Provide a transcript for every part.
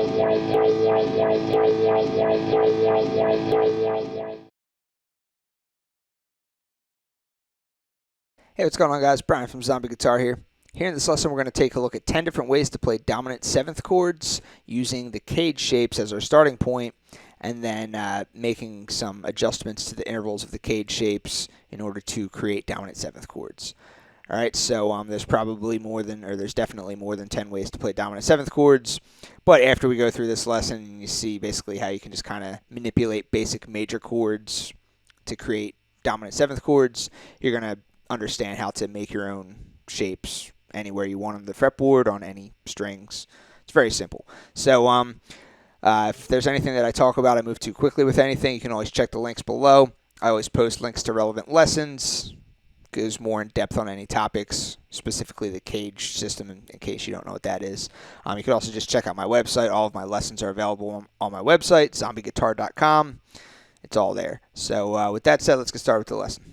Hey, what's going on, guys? Brian from Zombie Guitar here. Here in this lesson, we're going to take a look at 10 different ways to play dominant 7th chords using the CAGED shapes as our starting point, and then making some adjustments to the intervals of the CAGED shapes in order to create dominant 7th chords. All right, so there's definitely more than 10 ways to play dominant 7th chords, but after we go through this lesson, you see basically how you can just kind of manipulate basic major chords to create dominant 7th chords. You're going to understand how to make your own shapes anywhere you want on the fretboard, on any strings. It's very simple. So if there's anything that I talk about, I move too quickly with anything, you can always check the links below. I always post links to relevant lessons, goes more in depth on any topics, specifically the CAGED system in case you don't know what that is. You can also just check out my website. All of my lessons are available on my website, zombieguitar.com. It's all there. So with that said, let's get started with the lesson.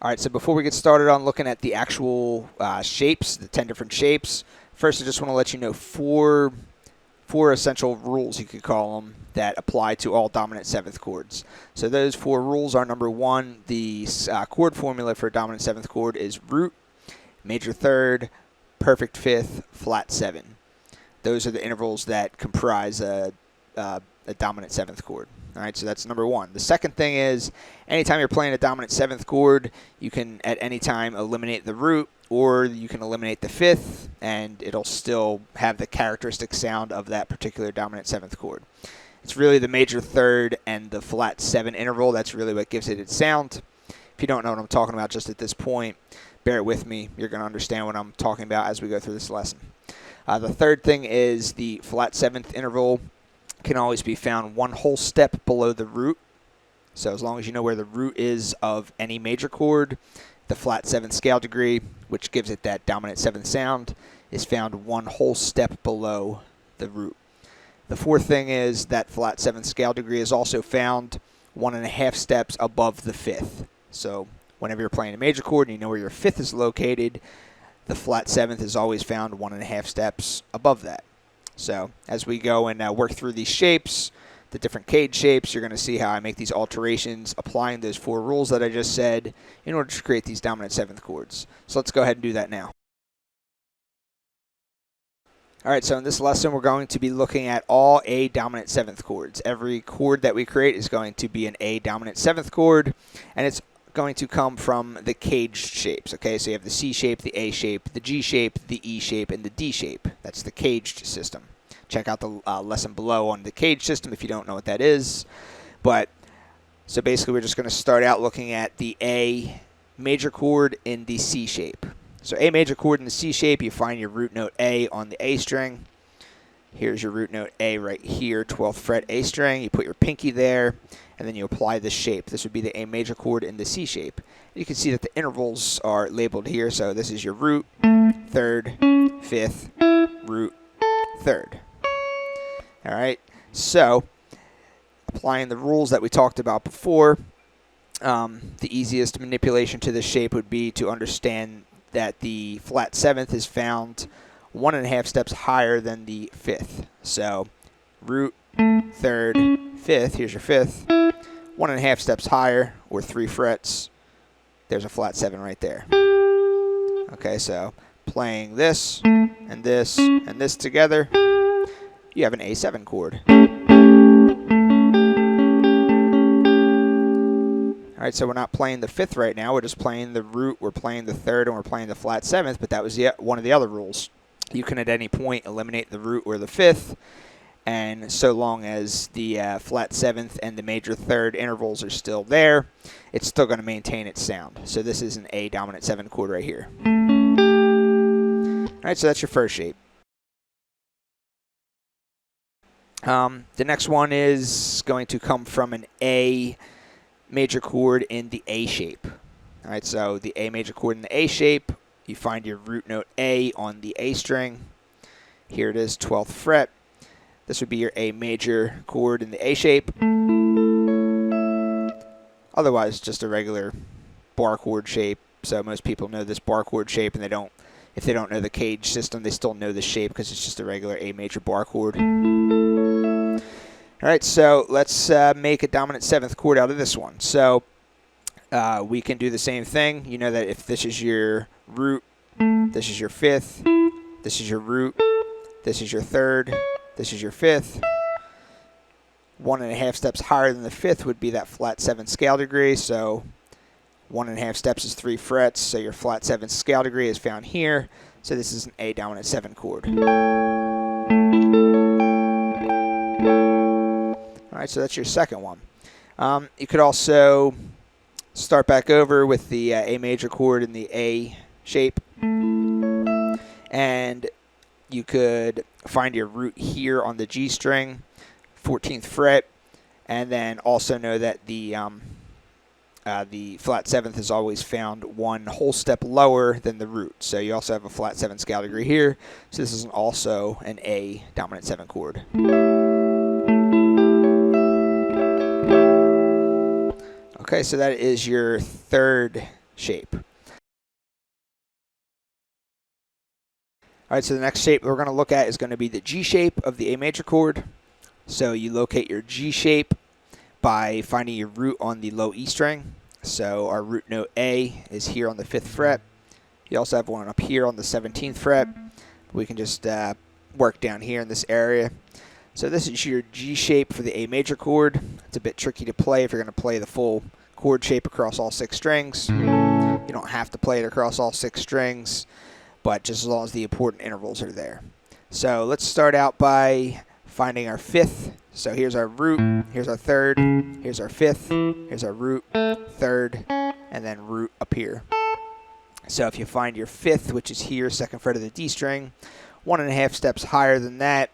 All right, so before we get started on looking at the actual shapes, the 10 different shapes, first I just want to let you know four essential rules, you could call them, that apply to all dominant 7th chords. So those 4 rules are: number 1, the chord formula for a dominant 7th chord is root, major 3rd, perfect 5th, flat 7. Those are the intervals that comprise a dominant 7th chord. All right, so that's number 1. The second thing is, anytime you're playing a dominant 7th chord, you can at any time eliminate the root, or you can eliminate the 5th, and it'll still have the characteristic sound of that particular dominant 7th chord. It's really the major 3rd and the flat 7 interval that's really what gives it its sound. If you don't know what I'm talking about just at this point, bear with me. You're going to understand what I'm talking about as we go through this lesson. The third thing is the flat 7th interval can always be found one whole step below the root. So as long as you know where the root is of any major chord, the flat 7th scale degree, which gives it that dominant 7th sound, is found one whole step below the root. The fourth thing is that flat 7th scale degree is also found 1.5 steps above the 5th. So whenever you're playing a major chord and you know where your 5th is located, the flat 7th is always found 1.5 steps above that. So as we go and work through these shapes, the different CAGED shapes, you're going to see how I make these alterations, applying those 4 rules that I just said in order to create these dominant 7th chords. So let's go ahead and do that now. All right, so in this lesson, we're going to be looking at all A dominant 7th chords. Every chord that we create is going to be an A dominant 7th chord, and it's going to come from the CAGED shapes. Okay, so you have the C shape, the A shape, the G shape, the E shape, and the D shape. That's the CAGED system. Check out the lesson below on the CAGED system if you don't know what that is. But so basically, we're just going to start out looking at the A major chord in the C shape. So A major chord in the C shape, you find your root note A on the A string. Here's your root note A right here, 12th fret A string. You put your pinky there, and then you apply this shape. This would be the A major chord in the C shape. You can see that the intervals are labeled here. So this is your root, 3rd, 5th, root, 3rd. All right, so applying the rules that we talked about before, the easiest manipulation to this shape would be to understand that the flat 7th is found 1.5 steps higher than the 5th. So root, 3rd, 5th, here's your 5th, 1.5 steps higher, or 3 frets. There's a flat 7 right there. Okay, so playing this and this and this together, you have an A7 chord. All right, so we're not playing the 5th right now. We're just playing the root, we're playing the 3rd, and we're playing the flat 7th, but that was one of the other rules. You can at any point eliminate the root or the 5th, and so long as the flat 7th and the major 3rd intervals are still there, it's still going to maintain its sound. So this is an A dominant 7 chord right here. All right, so that's your first shape. The next one is going to come from an A major chord in the A shape. All right, so the A major chord in the A shape, you find your root note A on the A string. Here it is, 12th fret. This would be your A major chord in the A shape. Otherwise, just a regular bar chord shape. So most people know this bar chord shape and they don't if they don't know the CAGED system, they still know the shape because it's just a regular A major bar chord. All right, so let's make a dominant 7th chord out of this one. So we can do the same thing. You know that if this is your root, this is your 5th, this is your root, this is your 3rd, this is your 5th. 1.5 steps higher than the 5th would be that flat 7th scale degree. So 1.5 steps is 3 frets. So your flat 7th scale degree is found here. So this is an A dominant 7 chord. All right, so that's your second one. You could also start back over with the A major chord in the A shape. And you could find your root here on the G string, 14th fret, and then also know that the flat 7th is always found 1 whole step lower than the root. So you also have a flat 7 scale degree here. So this is also an A dominant 7 chord. Okay, so that is your third shape. All right, so the next shape we're going to look at is going to be the G shape of the A major chord. So you locate your G shape by finding your root on the low E string. So our root note A is here on the 5th fret. You also have one up here on the 17th fret. We can just work down here in this area. So this is your G shape for the A major chord. It's a bit tricky to play if you're going to play the full chord shape across all 6 strings. You don't have to play it across all 6 strings, but just as long as the important intervals are there. So let's start out by finding our 5th. So here's our root, here's our 3rd, here's our 5th, here's our root, 3rd, and then root up here. So if you find your 5th, which is here, 2nd fret of the D string, 1.5 steps higher than that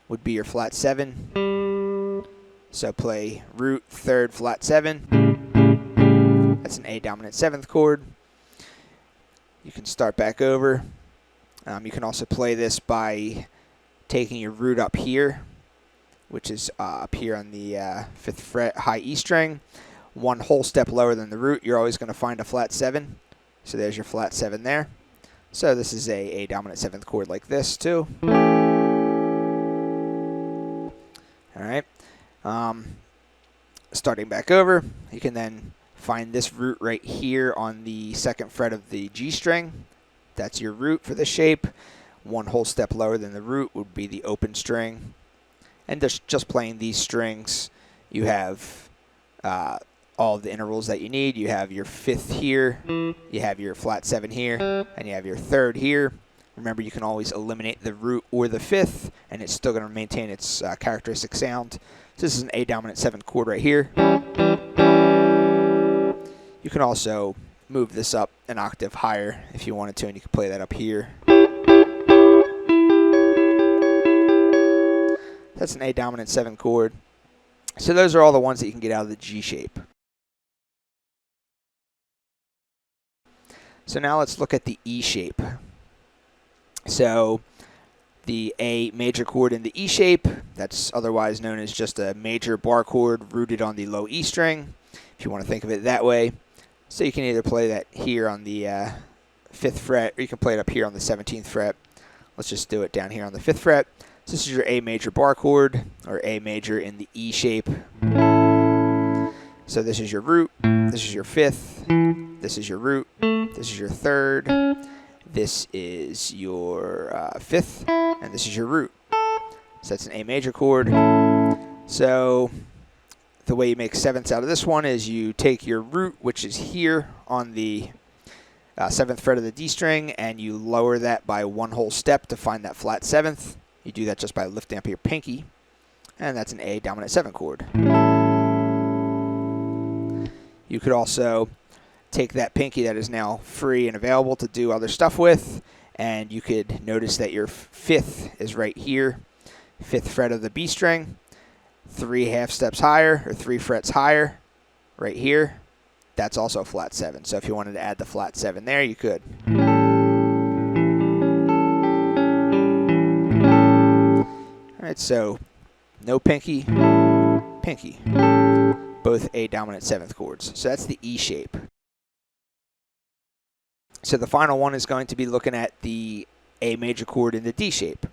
would be your flat 7. So play root, 3rd, flat 7. That's an A dominant 7th chord. You can start back over. You can also play this by taking your root up here, which is up here on the 5th fret high E string. 1 whole step lower than the root, you're always going to find a flat 7. So there's your flat 7 there. So this is a dominant 7th chord like this too. All right. Starting back over, you can then find this root right here on the 2nd fret of the G string. That's your root for this shape. 1 whole step lower than the root would be the open string. And just playing these strings, you have all of the intervals that you need. You have your 5th here, you have your flat 7 here, and you have your 3rd here. Remember, you can always eliminate the root or the 5th, and it's still going to maintain its characteristic sound. So this is an A dominant 7 chord right here. You can also move this up an octave higher if you wanted to, and you can play that up here. That's an A dominant 7 chord. So those are all the ones that you can get out of the G shape. So now let's look at the E shape. So the A major chord in the E shape, that's otherwise known as just a major bar chord rooted on the low E string, if you want to think of it that way. So you can either play that here on the 5th fret, or you can play it up here on the 17th fret. Let's just do it down here on the 5th fret. So this is your A major bar chord, or A major in the E shape. So this is your root, this is your 5th, this is your root, this is your 3rd, this is your 5th, and this is your root. So that's an A major chord. So the way you make 7ths out of this one is you take your root, which is here on the 7th fret of the D string, and you lower that by 1 whole step to find that flat 7th. You do that just by lifting up your pinky, and that's an A dominant 7 chord. You could also take that pinky that is now free and available to do other stuff with, and you could notice that your 5th is right here, 5th fret of the B string, 3.5 steps higher, or 3 frets higher, right here. That's also a flat 7. So if you wanted to add the flat 7 there, you could. All right, so no pinky, pinky. Both A dominant 7th chords. So that's the E shape. so the final one is going to be looking at the A major chord in the D shape.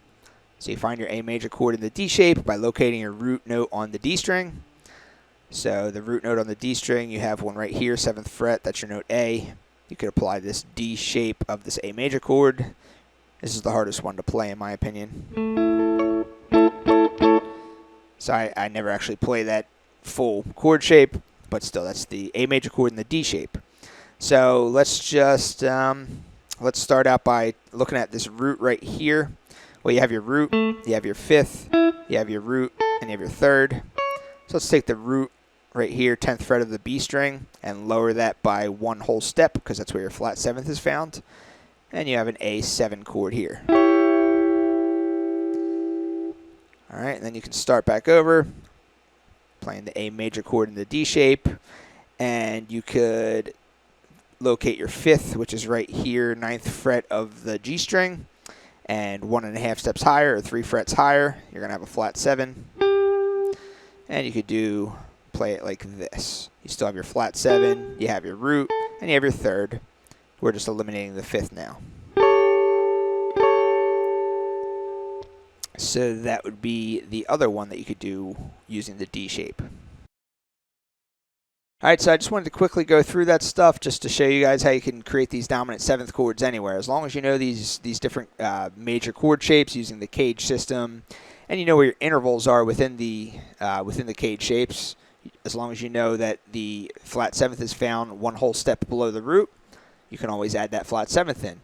So you find your A major chord in the D shape by locating your root note on the D string. So the root note on the D string, you have one right here, 7th fret, that's your note A. You could apply this D shape of this A major chord. This is the hardest one to play in my opinion. So I never actually play that full chord shape, but still that's the A major chord in the D shape. So let's just, let's start out by looking at this root right here. Well, you have your root, you have your 5th, you have your root, and you have your 3rd. So let's take the root right here, 10th fret of the B string, and lower that by one whole step, because that's where your flat 7th is found. And you have an A7 chord here. Alright, and then you can start back over, playing the A major chord in the D shape, and you could locate your 5th, which is right here, 9th fret of the G string, and 1.5 steps higher, or 3 frets higher, you're going to have a flat 7. And you could play it like this. You still have your flat 7, you have your root, and you have your 3rd. We're just eliminating the 5th now. So that would be the other one that you could do using the D shape. Alright, so I just wanted to quickly go through that stuff just to show you guys how you can create these dominant 7th chords anywhere. As long as you know these different major chord shapes using the CAGED system, and you know where your intervals are within the CAGED shapes, as long as you know that the flat 7th is found one whole step below the root, you can always add that flat 7th in.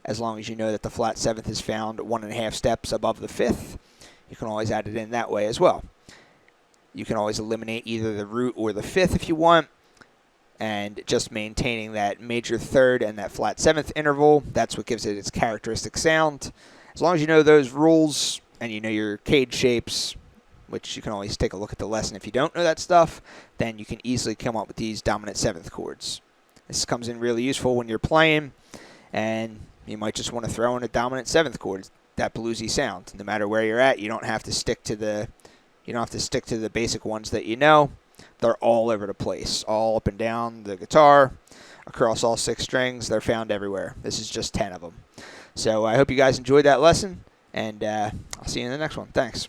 As long as you know that the flat 7th is found 1.5 steps above the 5th, you can always add it in that way as well. You can always eliminate either the root or the 5th if you want, and just maintaining that major 3rd and that flat 7th interval, that's what gives it its characteristic sound. As long as you know those rules and you know your CAGED shapes, which you can always take a look at the lesson if you don't know that stuff, then you can easily come up with these dominant 7th chords. This comes in really useful when you're playing, and you might just want to throw in a dominant 7th chord, that bluesy sound. No matter where you're at, you don't have to stick to the basic ones that you know. They're all over the place, all up and down the guitar, across all 6 strings. They're found everywhere. This is just 10 of them. So I hope you guys enjoyed that lesson, and I'll see you in the next one. Thanks.